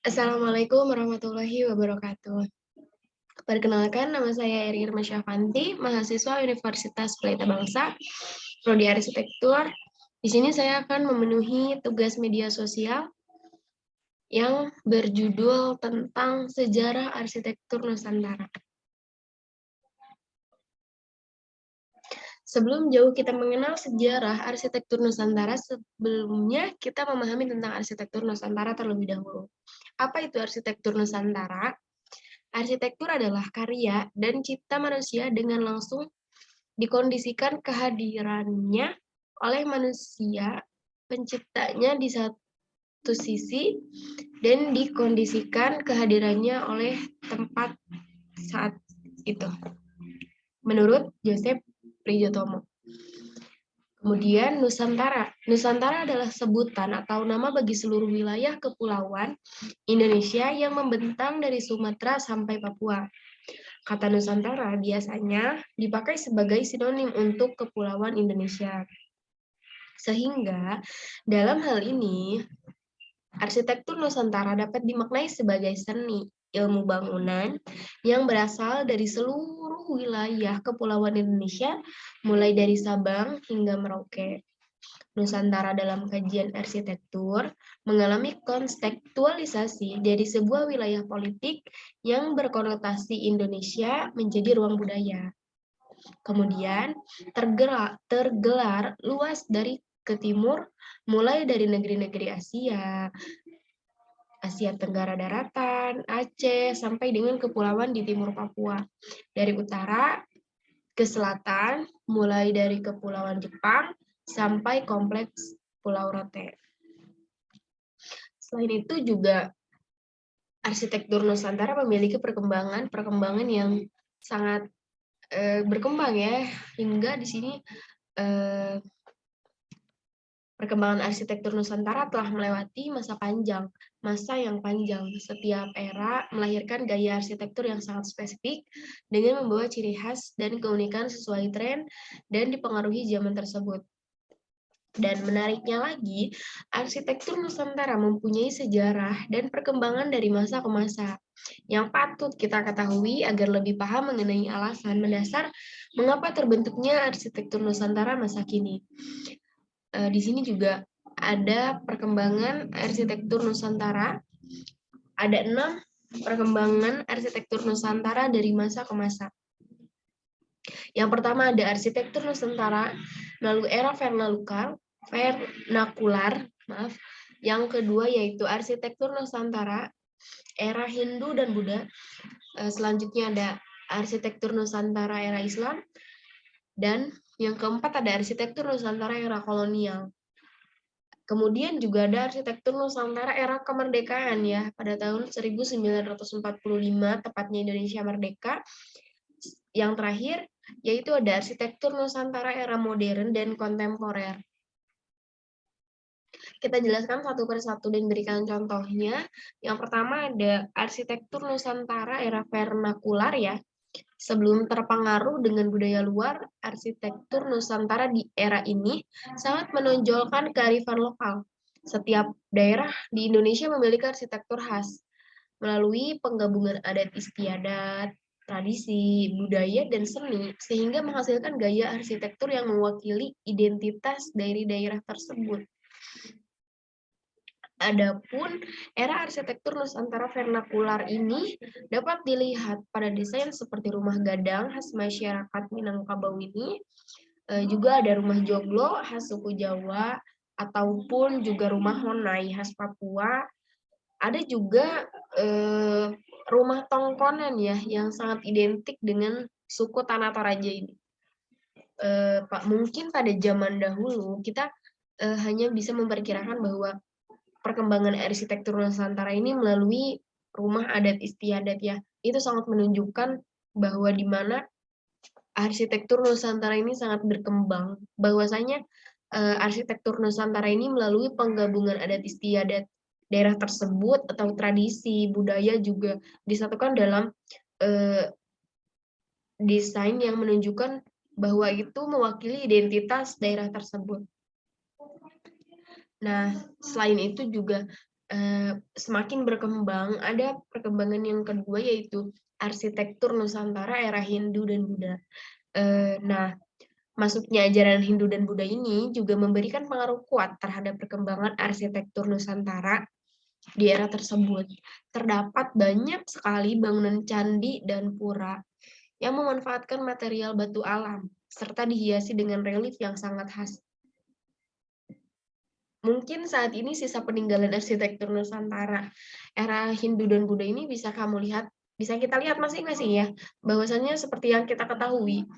Assalamualaikum warahmatullahi wabarakatuh. Perkenalkan, nama saya Eri Irmasyafanti, mahasiswa Universitas Pelita Bangsa, Prodi Arsitektur. Di sini saya akan memenuhi tugas media sosial yang berjudul tentang sejarah arsitektur Nusantara. Sebelum jauh kita mengenal sejarah arsitektur Nusantara, sebelumnya kita memahami tentang arsitektur Nusantara terlebih dahulu. Apa itu arsitektur Nusantara? Arsitektur adalah karya dan cipta manusia dengan langsung dikondisikan kehadirannya oleh manusia penciptanya di satu sisi dan dikondisikan kehadirannya oleh tempat saat itu. Menurut Joseph Prijotomo. Kemudian Nusantara. Nusantara adalah sebutan atau nama bagi seluruh wilayah kepulauan Indonesia yang membentang dari Sumatera sampai Papua. Kata Nusantara biasanya dipakai sebagai sinonim untuk kepulauan Indonesia. Sehingga dalam hal ini, arsitektur Nusantara dapat dimaknai sebagai seni ilmu bangunan yang berasal dari seluruh wilayah kepulauan Indonesia, mulai dari Sabang hingga Merauke. Nusantara dalam kajian arsitektur mengalami kontekstualisasi dari sebuah wilayah politik yang berkonotasi Indonesia menjadi ruang budaya. Kemudian tergelar luas dari ke timur, mulai dari negeri-negeri Asia, Asia Tenggara Daratan, Aceh, sampai dengan kepulauan di timur Papua. Dari utara ke selatan, mulai dari kepulauan Jepang sampai kompleks Pulau Rote. Selain itu juga arsitektur Nusantara memiliki perkembangan yang sangat berkembang ya, hingga di sini perkembangan arsitektur Nusantara telah melewati masa yang panjang. Setiap era melahirkan gaya arsitektur yang sangat spesifik dengan membawa ciri khas dan keunikan sesuai tren dan dipengaruhi zaman tersebut. Dan menariknya lagi, arsitektur Nusantara mempunyai sejarah dan perkembangan dari masa ke masa yang patut kita ketahui agar lebih paham mengenai alasan mendasar mengapa terbentuknya arsitektur Nusantara masa kini. Di sini juga ada perkembangan arsitektur Nusantara. Ada 6 perkembangan arsitektur Nusantara dari masa ke masa. Yang pertama ada arsitektur Nusantara melalui era vernakular. Yang kedua yaitu arsitektur Nusantara era Hindu dan Buddha. Selanjutnya ada arsitektur Nusantara era Islam. Dan yang keempat ada arsitektur Nusantara era kolonial. Kemudian juga ada arsitektur Nusantara era kemerdekaan ya, pada tahun 1945 tepatnya Indonesia merdeka. Yang terakhir yaitu ada arsitektur Nusantara era modern dan kontemporer. Kita jelaskan satu persatu dan berikan contohnya. Yang pertama ada arsitektur Nusantara era vernakular ya. Sebelum terpengaruh dengan budaya luar, arsitektur Nusantara di era ini sangat menonjolkan kearifan lokal. Setiap daerah di Indonesia memiliki arsitektur khas melalui penggabungan adat istiadat, tradisi, budaya, dan seni, sehingga menghasilkan gaya arsitektur yang mewakili identitas dari daerah tersebut. Adapun era arsitektur Nusantara vernakular ini dapat dilihat pada desain seperti rumah gadang khas masyarakat Minangkabau ini, juga ada rumah joglo khas suku Jawa, ataupun juga rumah honai khas Papua. Ada juga rumah tongkonan ya yang sangat identik dengan suku Tanah Toraja ini. Mungkin pada zaman dahulu kita hanya bisa memperkirakan bahwa perkembangan arsitektur Nusantara ini melalui rumah adat istiadat ya. Itu sangat menunjukkan bahwa di mana arsitektur Nusantara ini sangat berkembang. Bahwasanya arsitektur Nusantara ini melalui penggabungan adat istiadat daerah tersebut atau tradisi, budaya juga disatukan dalam desain yang menunjukkan bahwa itu mewakili identitas daerah tersebut. Nah, selain itu juga semakin berkembang, ada perkembangan yang kedua yaitu arsitektur Nusantara era Hindu dan Buddha. Nah, masuknya ajaran Hindu dan Buddha ini juga memberikan pengaruh kuat terhadap perkembangan arsitektur Nusantara di era tersebut. Terdapat banyak sekali bangunan candi dan pura yang memanfaatkan material batu alam, serta dihiasi dengan relief yang sangat khas. Mungkin saat ini sisa peninggalan arsitektur Nusantara era Hindu dan Buddha ini bisa kita lihat masing-masing ya, bahwasannya seperti yang kita ketahui,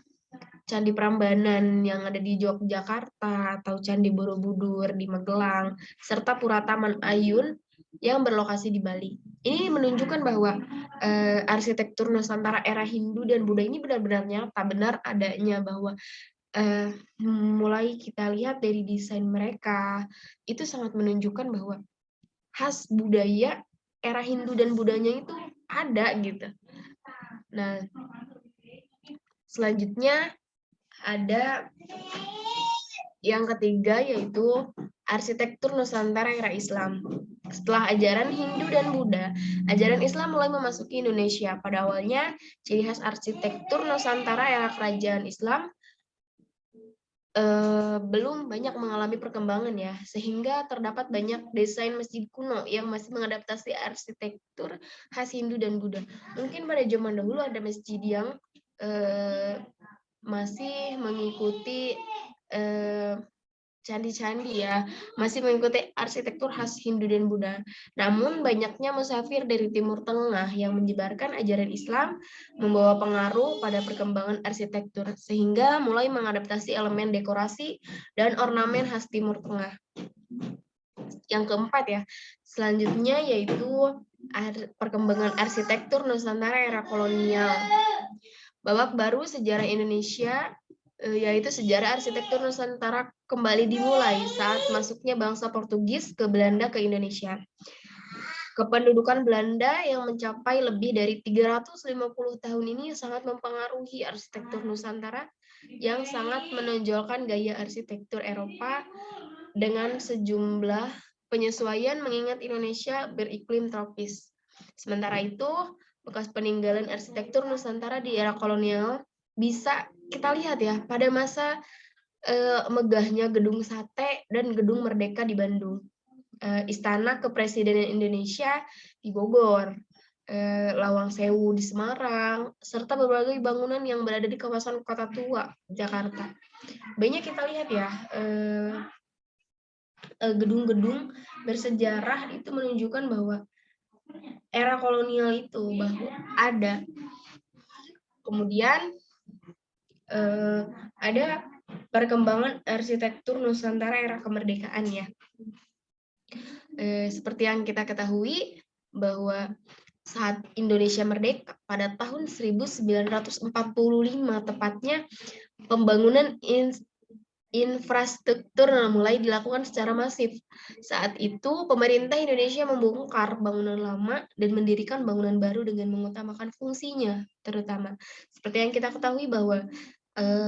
Candi Prambanan yang ada di Yogyakarta atau Candi Borobudur di Magelang, serta Pura Taman Ayun yang berlokasi di Bali. Ini menunjukkan bahwa arsitektur Nusantara era Hindu dan Buddha ini benar-benar nyata, benar adanya, bahwa mulai kita lihat dari desain mereka, itu sangat menunjukkan bahwa khas budaya era Hindu dan Buddhanya itu ada gitu. Nah, selanjutnya ada yang ketiga yaitu arsitektur Nusantara era Islam. Setelah ajaran Hindu dan Buddha, ajaran Islam mulai memasuki Indonesia. Pada awalnya, ciri khas arsitektur Nusantara era kerajaan Islam belum banyak mengalami perkembangan ya, sehingga terdapat banyak desain masjid kuno yang masih mengadaptasi arsitektur khas Hindu dan Buddha. Mungkin pada zaman dahulu ada masjid yang masih mengikuti candi-candi ya, masih mengikuti arsitektur khas Hindu dan Buddha. Namun banyaknya musafir dari Timur Tengah yang menyebarkan ajaran Islam membawa pengaruh pada perkembangan arsitektur, sehingga mulai mengadaptasi elemen dekorasi dan ornamen khas Timur Tengah. Yang keempat ya, selanjutnya yaitu perkembangan arsitektur Nusantara era kolonial. Babak baru sejarah Indonesia yaitu sejarah arsitektur Nusantara kembali dimulai saat masuknya bangsa Portugis ke Belanda ke Indonesia. Kependudukan Belanda yang mencapai lebih dari 350 tahun ini sangat mempengaruhi arsitektur Nusantara yang sangat menonjolkan gaya arsitektur Eropa dengan sejumlah penyesuaian mengingat Indonesia beriklim tropis. Sementara itu, bekas peninggalan arsitektur Nusantara di era kolonial bisa kita lihat ya pada masa megahnya Gedung Sate dan Gedung Merdeka di Bandung, Istana Kepresidenan Indonesia di Bogor, Lawang Sewu di Semarang, serta berbagai bangunan yang berada di kawasan Kota Tua Jakarta. Banyak kita lihat ya gedung-gedung bersejarah itu menunjukkan bahwa era kolonial itu bahwa ada. Kemudian ada perkembangan arsitektur Nusantara era kemerdekaan ya. Seperti yang kita ketahui bahwa saat Indonesia merdeka pada tahun 1945 tepatnya, pembangunan infrastruktur mulai dilakukan secara masif. Saat itu pemerintah Indonesia membongkar bangunan lama dan mendirikan bangunan baru dengan mengutamakan fungsinya terutama. Seperti yang kita ketahui bahwa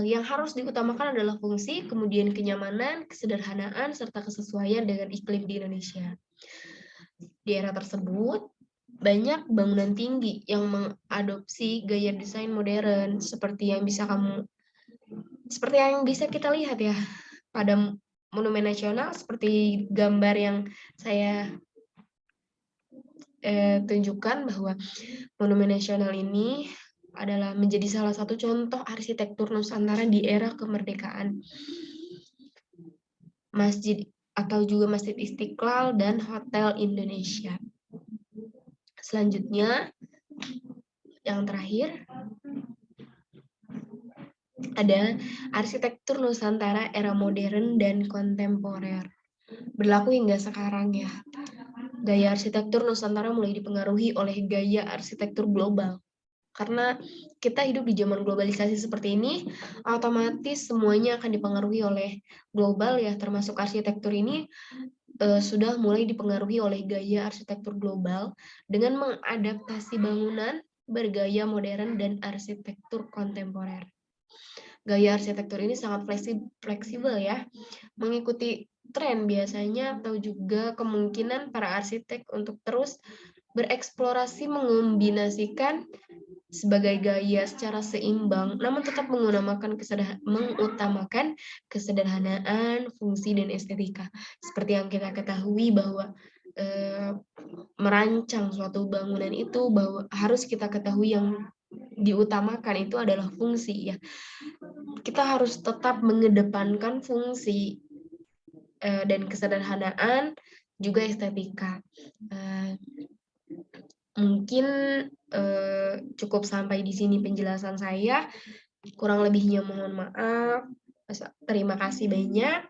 yang harus diutamakan adalah fungsi, kemudian kenyamanan, kesederhanaan, serta kesesuaian dengan iklim di Indonesia. Di era tersebut, banyak bangunan tinggi yang mengadopsi gaya desain modern seperti yang bisa kita lihat ya pada Monumen Nasional, seperti gambar yang saya tunjukkan bahwa Monumen Nasional ini adalah menjadi salah satu contoh arsitektur Nusantara di era kemerdekaan. Masjid atau juga Masjid Istiqlal dan Hotel Indonesia. Selanjutnya, yang terakhir, ada arsitektur Nusantara era modern dan kontemporer. Berlaku hingga sekarang ya. Gaya arsitektur Nusantara mulai dipengaruhi oleh gaya arsitektur global. Karena kita hidup di zaman globalisasi seperti ini, otomatis semuanya akan dipengaruhi oleh global ya, termasuk arsitektur ini sudah mulai dipengaruhi oleh gaya arsitektur global dengan mengadaptasi bangunan bergaya modern dan arsitektur kontemporer. Gaya arsitektur ini sangat fleksibel ya, mengikuti tren biasanya atau juga kemungkinan para arsitek untuk terus bereksplorasi mengombinasikan sebagai gaya secara seimbang, namun tetap mengutamakan kesederhanaan, fungsi, dan estetika. Seperti yang kita ketahui bahwa merancang suatu bangunan itu bahwa harus kita ketahui yang diutamakan itu adalah fungsi ya. Kita harus tetap mengedepankan fungsi dan kesederhanaan juga estetika. Mungkin cukup sampai di sini penjelasan saya. Kurang lebihnya mohon maaf. Terima kasih banyak.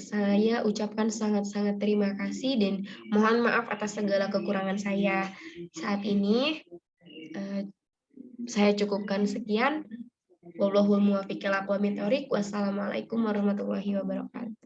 Saya ucapkan sangat-sangat terima kasih dan mohon maaf atas segala kekurangan saya saat ini. Saya cukupkan sekian. Wallahul muwaffiq ila aqwamit thoriq. Wassalamualaikum warahmatullahi wabarakatuh.